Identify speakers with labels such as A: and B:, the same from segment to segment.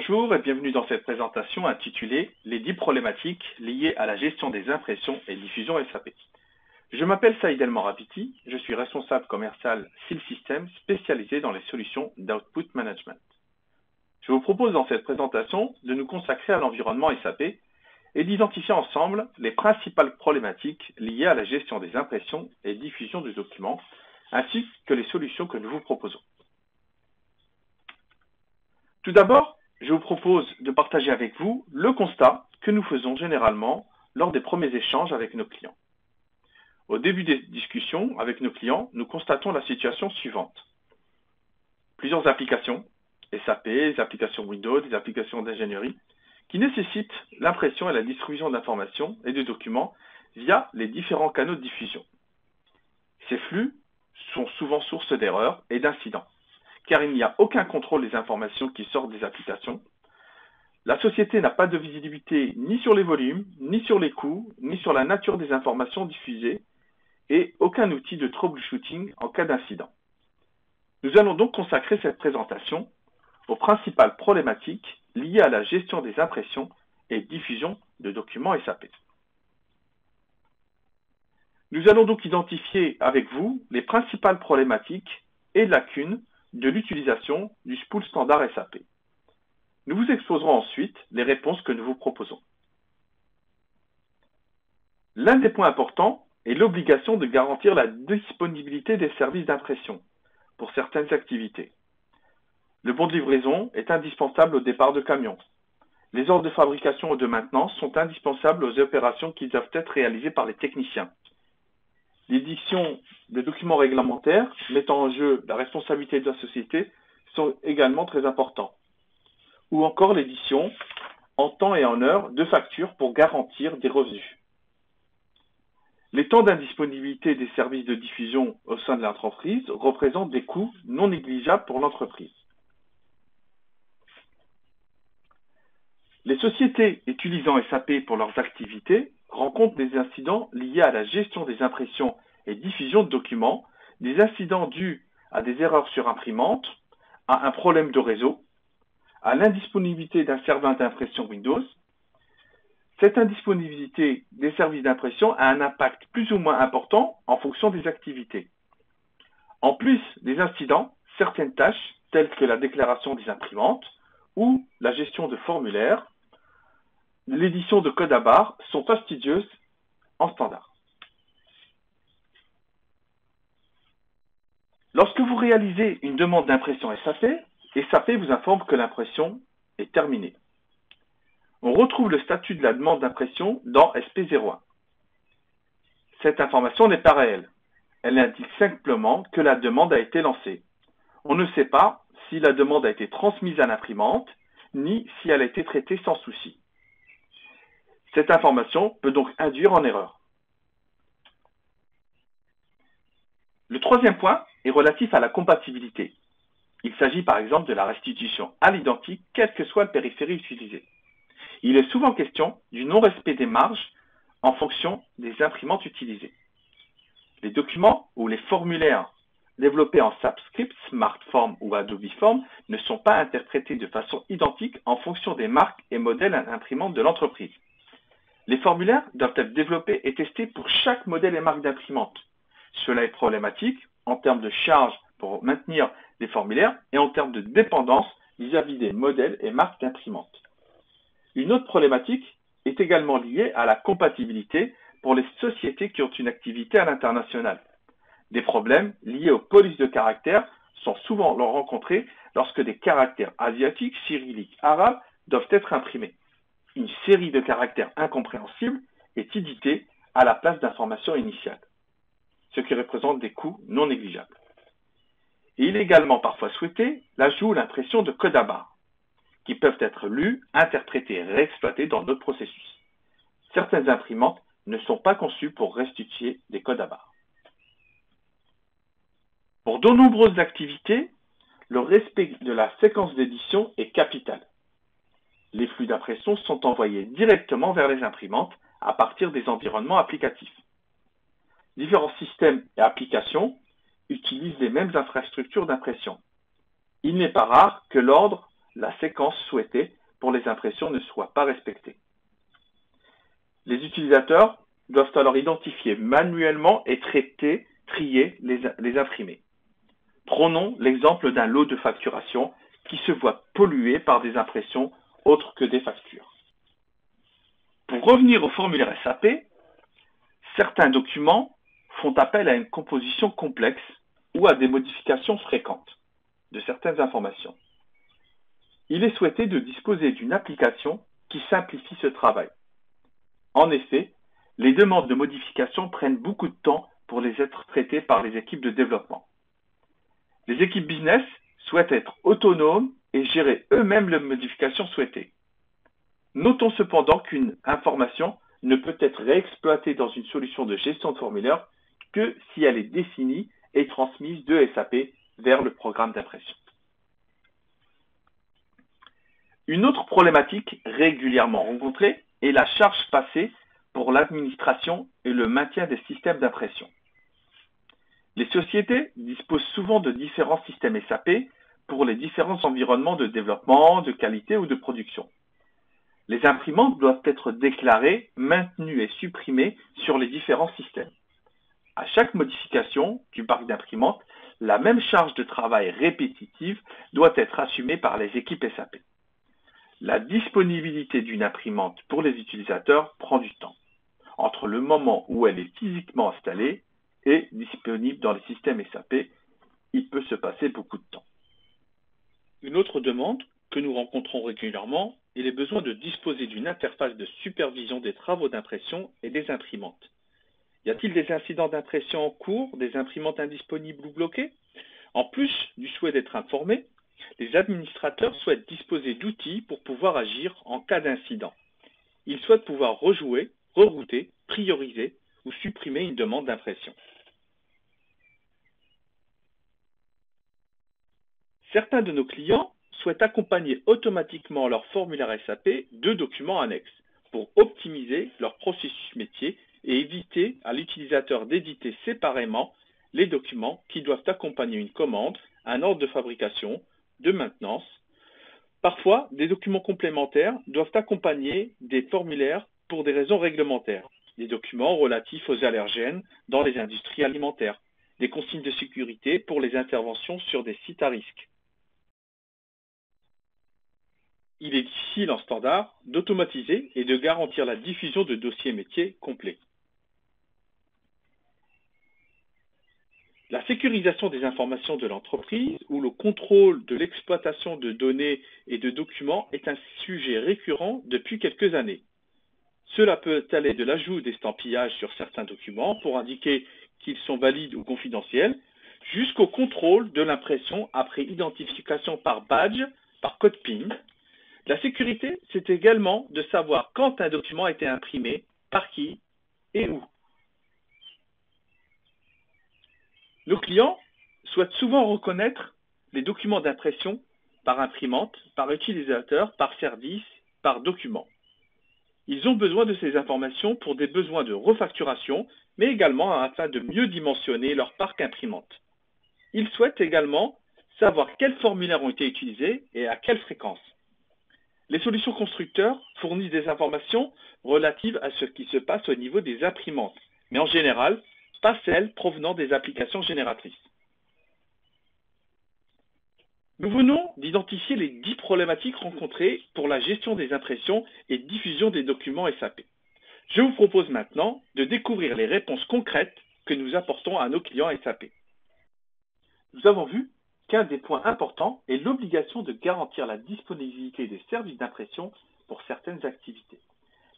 A: Bonjour et bienvenue dans cette présentation intitulée « Les 10 problématiques liées à la gestion des impressions et diffusion SAP ». Je m'appelle Saïd El Morabiti, je suis responsable commercial SIL Systems spécialisé dans les solutions d'output management. Je vous propose dans cette présentation de nous consacrer à l'environnement SAP et d'identifier ensemble les principales problématiques liées à la gestion des impressions et diffusion de documents, ainsi que les solutions que nous vous proposons. Tout d'abord, je vous propose de partager avec vous le constat que nous faisons généralement lors des premiers échanges avec nos clients. Au début des discussions avec nos clients, nous constatons la situation suivante. Plusieurs applications, SAP, des applications Windows, des applications d'ingénierie, qui nécessitent l'impression et la distribution d'informations et de documents via les différents canaux de diffusion. Ces flux sont souvent source d'erreurs et d'incidents, car il n'y a aucun contrôle des informations qui sortent des applications. La société n'a pas de visibilité ni sur les volumes, ni sur les coûts, ni sur la nature des informations diffusées, et aucun outil de troubleshooting en cas d'incident. Nous allons donc consacrer cette présentation aux principales problématiques liées à la gestion des impressions et diffusion de documents SAP. Nous allons donc identifier avec vous les principales problématiques et lacunes de l'utilisation du spool standard SAP. Nous vous exposerons ensuite les réponses que nous vous proposons. L'un des points importants est l'obligation de garantir la disponibilité des services d'impression pour certaines activités. Le bon de livraison est indispensable au départ de camions. Les ordres de fabrication et de maintenance sont indispensables aux opérations qui doivent être réalisées par les techniciens. L'édition de documents réglementaires mettant en jeu la responsabilité de la société sont également très importants. Ou encore l'édition en temps et en heure de factures pour garantir des revenus. Les temps d'indisponibilité des services de diffusion au sein de l'entreprise représentent des coûts non négligeables pour l'entreprise. Les sociétés utilisant SAP pour leurs activités rencontrent des incidents liés à la gestion des impressions et diffusion de documents, des incidents dus à des erreurs sur imprimante, à un problème de réseau, à l'indisponibilité d'un serveur d'impression Windows. Cette indisponibilité des services d'impression a un impact plus ou moins important en fonction des activités. En plus des incidents, certaines tâches, telles que la déclaration des imprimantes ou la gestion de formulaires, l'édition de code à barres, sont fastidieuses en standard. Lorsque vous réalisez une demande d'impression SAP, SAP vous informe que l'impression est terminée. On retrouve le statut de la demande d'impression dans SP01. Cette information n'est pas réelle. Elle indique simplement que la demande a été lancée. On ne sait pas si la demande a été transmise à l'imprimante, ni si elle a été traitée sans souci. Cette information peut donc induire en erreur. Le troisième point est relatif à la compatibilité. Il s'agit par exemple de la restitution à l'identique, quel que soit le périphérique utilisé. Il est souvent question du non-respect des marges en fonction des imprimantes utilisées. Les documents ou les formulaires développés en SAP Script, SmartForm ou Adobe Form ne sont pas interprétés de façon identique en fonction des marques et modèles d'imprimantes de l'entreprise. Les formulaires doivent être développés et testés pour chaque modèle et marque d'imprimante. Cela est problématique en termes de charge pour maintenir les formulaires et en termes de dépendance vis-à-vis des modèles et marques d'imprimantes. Une autre problématique est également liée à la compatibilité pour les sociétés qui ont une activité à l'international. Des problèmes liés aux polices de caractères sont souvent rencontrés lorsque des caractères asiatiques, cyrilliques, arabes doivent être imprimés. Une série de caractères incompréhensibles est éditée à la place d'informations initiales, ce qui représente des coûts non négligeables. Et il est également parfois souhaité l'ajout ou l'impression de codes à barres, qui peuvent être lus, interprétés et réexploités dans d'autres processus. Certaines imprimantes ne sont pas conçues pour restituer des codes à barres. Pour de nombreuses activités, le respect de la séquence d'édition est capital. Les flux d'impression sont envoyés directement vers les imprimantes à partir des environnements applicatifs. Différents systèmes et applications utilisent les mêmes infrastructures d'impression. Il n'est pas rare que l'ordre, la séquence souhaitée, pour les impressions ne soit pas respecté. Les utilisateurs doivent alors identifier manuellement et trier les imprimés. Prenons l'exemple d'un lot de facturation qui se voit pollué par des impressions autres que des factures. Pour revenir au formulaire SAP, certains documents font appel à une composition complexe ou à des modifications fréquentes de certaines informations. Il est souhaité de disposer d'une application qui simplifie ce travail. En effet, les demandes de modification prennent beaucoup de temps pour les être traitées par les équipes de développement. Les équipes business souhaitent être autonomes et gérer eux-mêmes les modifications souhaitées. Notons cependant qu'une information ne peut être réexploitée dans une solution de gestion de formulaire que si elle est définie et transmise de SAP vers le programme d'impression. Une autre problématique régulièrement rencontrée est la charge passée pour l'administration et le maintien des systèmes d'impression. Les sociétés disposent souvent de différents systèmes SAP pour les différents environnements de développement, de qualité ou de production. Les imprimantes doivent être déclarées, maintenues et supprimées sur les différents systèmes. À chaque modification du parc d'imprimantes, la même charge de travail répétitive doit être assumée par les équipes SAP. La disponibilité d'une imprimante pour les utilisateurs prend du temps, entre le moment où elle est physiquement installée et disponible dans les systèmes SAP, il peut se passer beaucoup de temps. Une autre demande que nous rencontrons régulièrement est les besoins de disposer d'une interface de supervision des travaux d'impression et des imprimantes. Y a-t-il des incidents d'impression en cours, des imprimantes indisponibles ou bloquées? En plus du souhait d'être informés, les administrateurs souhaitent disposer d'outils pour pouvoir agir en cas d'incident. Ils souhaitent pouvoir rejouer, rerouter, prioriser ou supprimer une demande d'impression. Certains de nos clients souhaitent accompagner automatiquement leur formulaire SAP de documents annexes pour optimiser leur processus métier et éviter à l'utilisateur d'éditer séparément les documents qui doivent accompagner une commande, un ordre de fabrication, de maintenance. Parfois, des documents complémentaires doivent accompagner des formulaires pour des raisons réglementaires, des documents relatifs aux allergènes dans les industries alimentaires, des consignes de sécurité pour les interventions sur des sites à risque. Il est difficile en standard d'automatiser et de garantir la diffusion de dossiers métiers complets. La sécurisation des informations de l'entreprise ou le contrôle de l'exploitation de données et de documents est un sujet récurrent depuis quelques années. Cela peut aller de l'ajout d'estampillage sur certains documents pour indiquer qu'ils sont valides ou confidentiels, jusqu'au contrôle de l'impression après identification par badge, par code PIN. La sécurité, c'est également de savoir quand un document a été imprimé, par qui et où. Nos clients souhaitent souvent reconnaître les documents d'impression par imprimante, par utilisateur, par service, par document. Ils ont besoin de ces informations pour des besoins de refacturation, mais également afin de mieux dimensionner leur parc imprimante. Ils souhaitent également savoir quels formulaires ont été utilisés et à quelle fréquence. Les solutions constructeurs fournissent des informations relatives à ce qui se passe au niveau des imprimantes, mais en général, pas celles provenant des applications génératrices. Nous venons d'identifier les 10 problématiques rencontrées pour la gestion des impressions et diffusion des documents SAP. Je vous propose maintenant de découvrir les réponses concrètes que nous apportons à nos clients SAP. Nous avons vu qu'un des points importants est l'obligation de garantir la disponibilité des services d'impression pour certaines activités.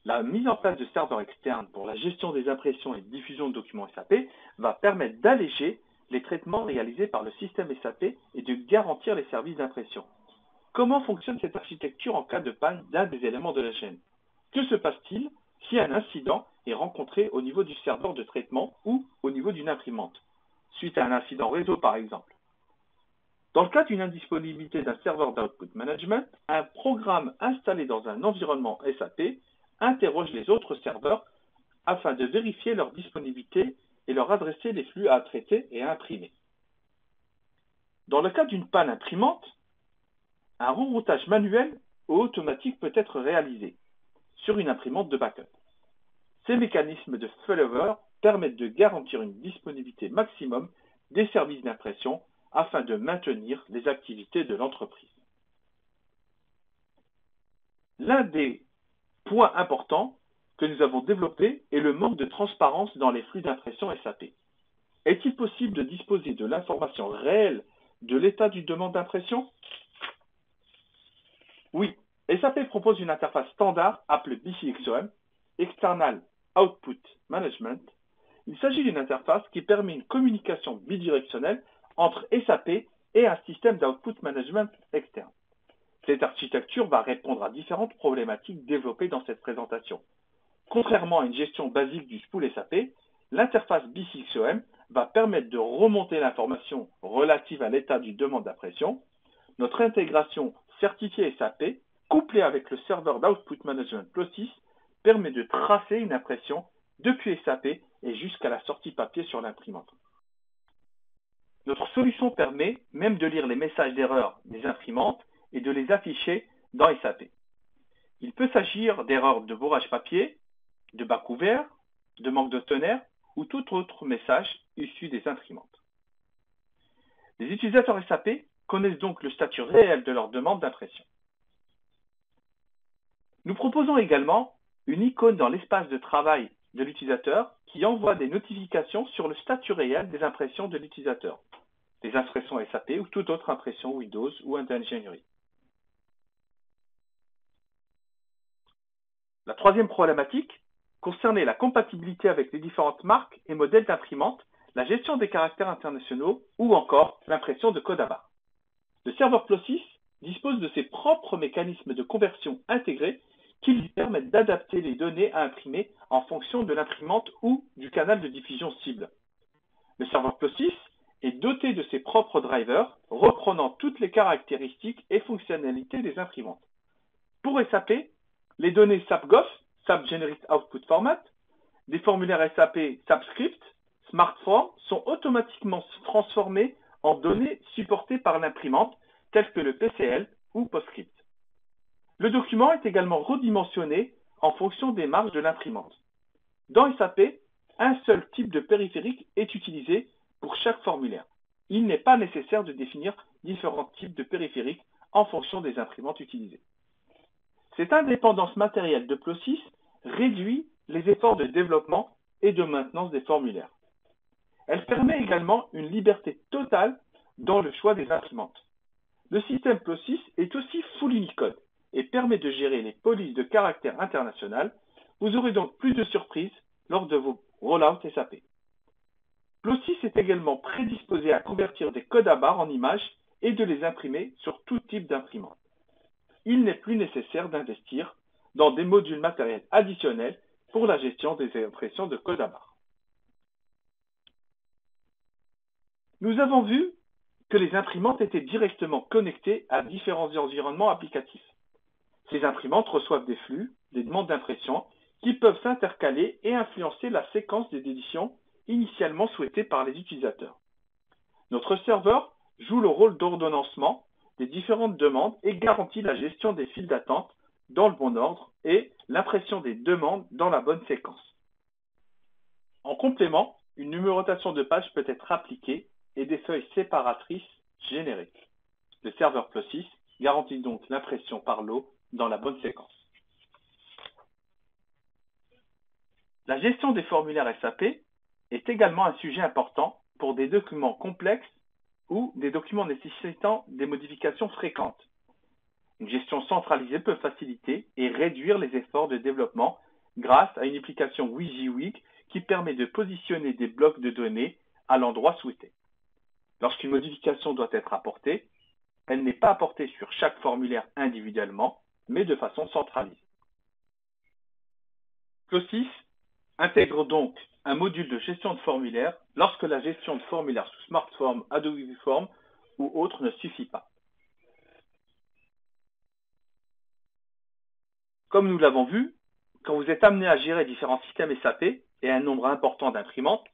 A: La mise en place de serveurs externes pour la gestion des impressions et diffusion de documents SAP va permettre d'alléger les traitements réalisés par le système SAP et de garantir les services d'impression. Comment fonctionne cette architecture en cas de panne d'un des éléments de la chaîne? Que se passe-t-il si un incident est rencontré au niveau du serveur de traitement ou au niveau d'une imprimante, suite à un incident réseau par exemple? Dans le cas d'une indisponibilité d'un serveur d'output management, un programme installé dans un environnement SAP interroge les autres serveurs afin de vérifier leur disponibilité et leur adresser les flux à traiter et à imprimer. Dans le cas d'une panne imprimante, un reroutage manuel automatique peut être réalisé sur une imprimante de backup. Ces mécanismes de failover permettent de garantir une disponibilité maximum des services d'impression afin de maintenir les activités de l'entreprise. L'un des points importants que nous avons développé est le manque de transparence dans les flux d'impression SAP. Est-il possible de disposer de l'information réelle de l'état du demande d'impression? Oui, SAP propose une interface standard appelée BCXOM, External Output Management. Il s'agit d'une interface qui permet une communication bidirectionnelle entre SAP et un système d'output management externe. Cette architecture va répondre à différentes problématiques développées dans cette présentation. Contrairement à une gestion basique du spool SAP, l'interface BCXOM va permettre de remonter l'information relative à l'état du demande d'impression. Notre intégration certifiée SAP, couplée avec le serveur d'Output Management PLOSYS, permet de tracer une impression depuis SAP et jusqu'à la sortie papier sur l'imprimante. Notre solution permet même de lire les messages d'erreur des imprimantes et de les afficher dans SAP. Il peut s'agir d'erreurs de bourrage papier, de bas couvert, de manque de tonnerre ou tout autre message issu des imprimantes. Les utilisateurs SAP connaissent donc le statut réel de leur demande d'impression. Nous proposons également une icône dans l'espace de travail de l'utilisateur qui envoie des notifications sur le statut réel des impressions de l'utilisateur, des impressions SAP ou toute autre impression Windows ou d'ingénierie. La troisième problématique concernait la compatibilité avec les différentes marques et modèles d'imprimantes, la gestion des caractères internationaux ou encore l'impression de code à barre. Le serveur PLOSYS dispose de ses propres mécanismes de conversion intégrés qui lui permettent d'adapter les données à imprimer en fonction de l'imprimante ou du canal de diffusion cible. Le serveur PLOSYS est doté de ses propres drivers reprenant toutes les caractéristiques et fonctionnalités des imprimantes. Pour SAP, les données SAP-GOF, SAP Generic Output Format, des formulaires SAP SAP-Script, SmartForm sont automatiquement transformés en données supportées par l'imprimante, telles que le PCL ou PostScript. Le document est également redimensionné en fonction des marges de l'imprimante. Dans SAP, un seul type de périphérique est utilisé pour chaque formulaire. Il n'est pas nécessaire de définir différents types de périphériques en fonction des imprimantes utilisées. Cette indépendance matérielle de PLOSYS réduit les efforts de développement et de maintenance des formulaires. Elle permet également une liberté totale dans le choix des imprimantes. Le système PLOSYS est aussi full Unicode et permet de gérer les polices de caractère international. Vous aurez donc plus de surprises lors de vos rollouts SAP. PLOSYS est également prédisposé à convertir des codes à barres en images et de les imprimer sur tout type d'imprimante. Il n'est plus nécessaire d'investir dans des modules matériels additionnels pour la gestion des impressions de code à barres. Nous avons vu que les imprimantes étaient directement connectées à différents environnements applicatifs. Ces imprimantes reçoivent des flux, des demandes d'impression qui peuvent s'intercaler et influencer la séquence des éditions initialement souhaitées par les utilisateurs. Notre serveur joue le rôle d'ordonnancement des différentes demandes et garantit la gestion des files d'attente dans le bon ordre et l'impression des demandes dans la bonne séquence. En complément, une numérotation de pages peut être appliquée et des feuilles séparatrices générées. Le serveur PLOSYS garantit donc l'impression par lot dans la bonne séquence. La gestion des formulaires SAP est également un sujet important pour des documents complexes ou des documents nécessitant des modifications fréquentes. Une gestion centralisée peut faciliter et réduire les efforts de développement grâce à une application WYSIWYG qui permet de positionner des blocs de données à l'endroit souhaité. Lorsqu'une modification doit être apportée, elle n'est pas apportée sur chaque formulaire individuellement, mais de façon centralisée. PLOSYS intègre donc un module de gestion de formulaire lorsque la gestion de formulaire sous SmartForm, Adobe Form ou autre ne suffit pas. Comme nous l'avons vu, quand vous êtes amené à gérer différents systèmes SAP et un nombre important d'imprimantes,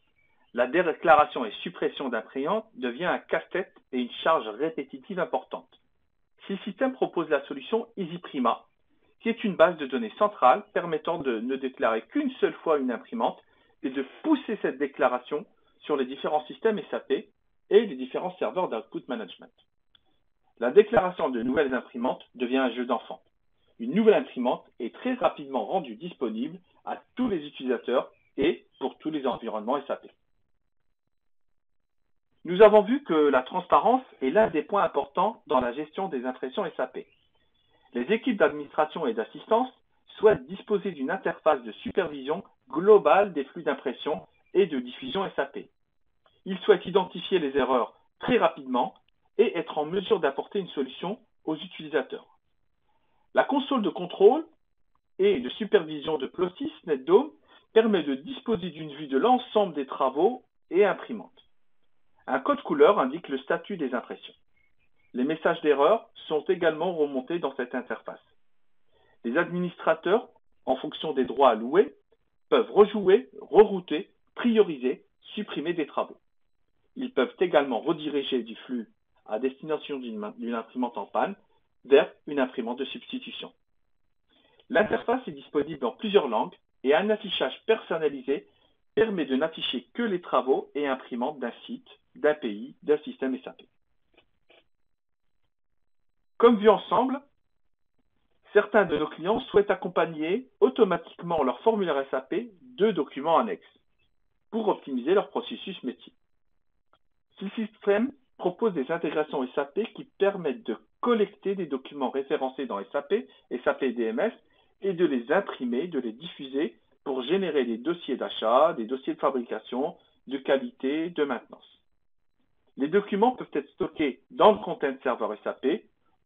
A: la déclaration et suppression d'imprimantes devient un casse-tête et une charge répétitive importante. SylSystem propose la solution EasyPrima, qui est une base de données centrale permettant de ne déclarer qu'une seule fois une imprimante et de pousser cette déclaration sur les différents systèmes SAP et les différents serveurs d'output management. La déclaration de nouvelles imprimantes devient un jeu d'enfant. Une nouvelle imprimante est très rapidement rendue disponible à tous les utilisateurs et pour tous les environnements SAP. Nous avons vu que la transparence est l'un des points importants dans la gestion des impressions SAP. Les équipes d'administration et d'assistance souhaitent disposer d'une interface de supervision globale des flux d'impression et de diffusion SAP. Ils souhaitent identifier les erreurs très rapidement et être en mesure d'apporter une solution aux utilisateurs. La console de contrôle et de supervision de Plottis NetDome permet de disposer d'une vue de l'ensemble des travaux et imprimantes. Un code couleur indique le statut des impressions. Les messages d'erreur sont également remontés dans cette interface. Les administrateurs, en fonction des droits alloués, peuvent rejouer, rerouter, prioriser, supprimer des travaux. Ils peuvent également rediriger du flux à destination d'une imprimante en panne vers une imprimante de substitution. L'interface est disponible dans plusieurs langues et un affichage personnalisé permet de n'afficher que les travaux et imprimantes d'un site, d'un pays, d'un système SAP. Comme vu ensemble, certains de nos clients souhaitent accompagner automatiquement leur formulaire SAP de documents annexes pour optimiser leur processus métier. SylSystem propose des intégrations SAP qui permettent de collecter des documents référencés dans SAP, SAP DMS, et de les imprimer, de les diffuser pour générer des dossiers d'achat, des dossiers de fabrication, de qualité, de maintenance. Les documents peuvent être stockés dans le content server SAP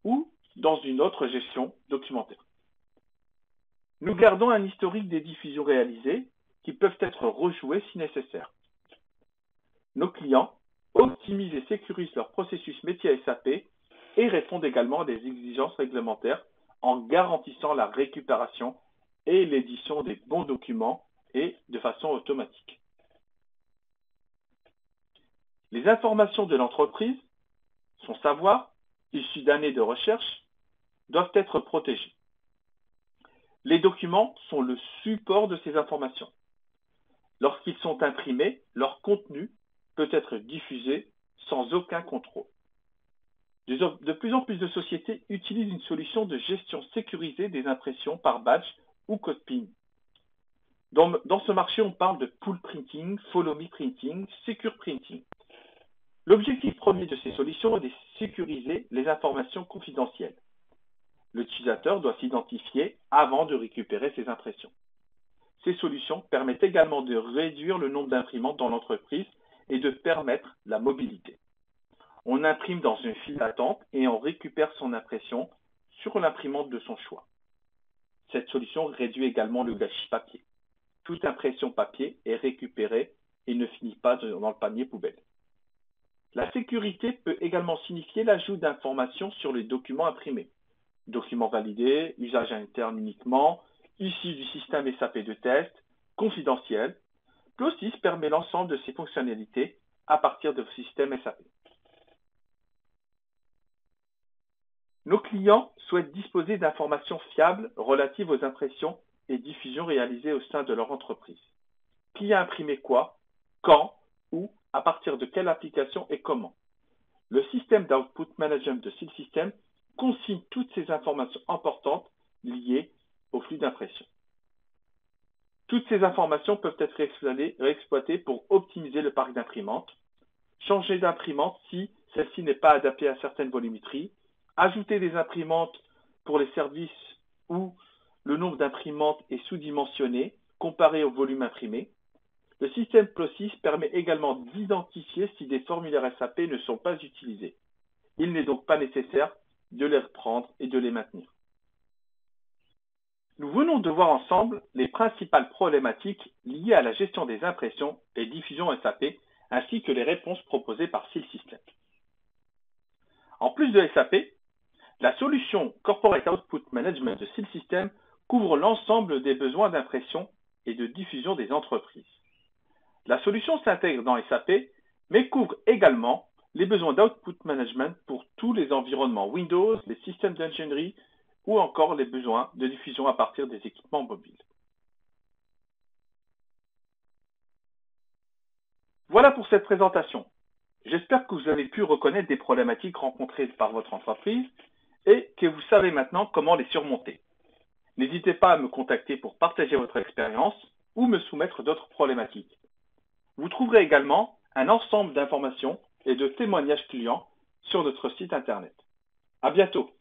A: ou dans une autre gestion documentaire. Nous gardons un historique des diffusions réalisées qui peuvent être rejouées si nécessaire. Nos clients optimisent et sécurisent leur processus métier SAP et répondent également à des exigences réglementaires en garantissant la récupération et l'édition des bons documents et de façon automatique. Les informations de l'entreprise, son savoir, issu d'années de recherche, doivent être protégées. Les documents sont le support de ces informations. Lorsqu'ils sont imprimés, leur contenu peut être diffusé sans aucun contrôle. De plus en plus de sociétés utilisent une solution de gestion sécurisée des impressions par badge ou code PIN. Dans ce marché, on parle de pool printing, follow me printing, secure printing. L'objectif premier de ces solutions est de sécuriser les informations confidentielles. L'utilisateur doit s'identifier avant de récupérer ses impressions. Ces solutions permettent également de réduire le nombre d'imprimantes dans l'entreprise et de permettre la mobilité. On imprime dans une file d'attente et on récupère son impression sur l'imprimante de son choix. Cette solution réduit également le gâchis papier. Toute impression papier est récupérée et ne finit pas dans le panier poubelle. La sécurité peut également signifier l'ajout d'informations sur les documents imprimés. Documents validés, usage interne uniquement, issus du système SAP de test, confidentiel. Plottis permet l'ensemble de ces fonctionnalités à partir de système SAP. Nos clients souhaitent disposer d'informations fiables relatives aux impressions et diffusions réalisées au sein de leur entreprise. Qui a imprimé quoi, quand, où, à partir de quelle application et comment. Le système d'output management de SylSystem consigne toutes ces informations importantes liées au flux d'impression. Toutes ces informations peuvent être réexploitées pour optimiser le parc d'imprimantes, changer d'imprimante si celle-ci n'est pas adaptée à certaines volumétries, ajouter des imprimantes pour les services où le nombre d'imprimantes est sous-dimensionné comparé au volume imprimé. Le système Plottis permet également d'identifier si des formulaires SAP ne sont pas utilisés. Il n'est donc pas nécessaire de les reprendre et de les maintenir. Nous venons de voir ensemble les principales problématiques liées à la gestion des impressions et diffusion SAP, ainsi que les réponses proposées par SylSystem. En plus de SAP, la solution Corporate Output Management de SylSystem couvre l'ensemble des besoins d'impression et de diffusion des entreprises. La solution s'intègre dans SAP, mais couvre également les besoins d'output management pour tous les environnements Windows, les systèmes d'ingénierie ou encore les besoins de diffusion à partir des équipements mobiles. Voilà pour cette présentation. J'espère que vous avez pu reconnaître des problématiques rencontrées par votre entreprise et que vous savez maintenant comment les surmonter. N'hésitez pas à me contacter pour partager votre expérience ou me soumettre d'autres problématiques. Vous trouverez également un ensemble d'informations et de témoignages clients sur notre site internet. À bientôt!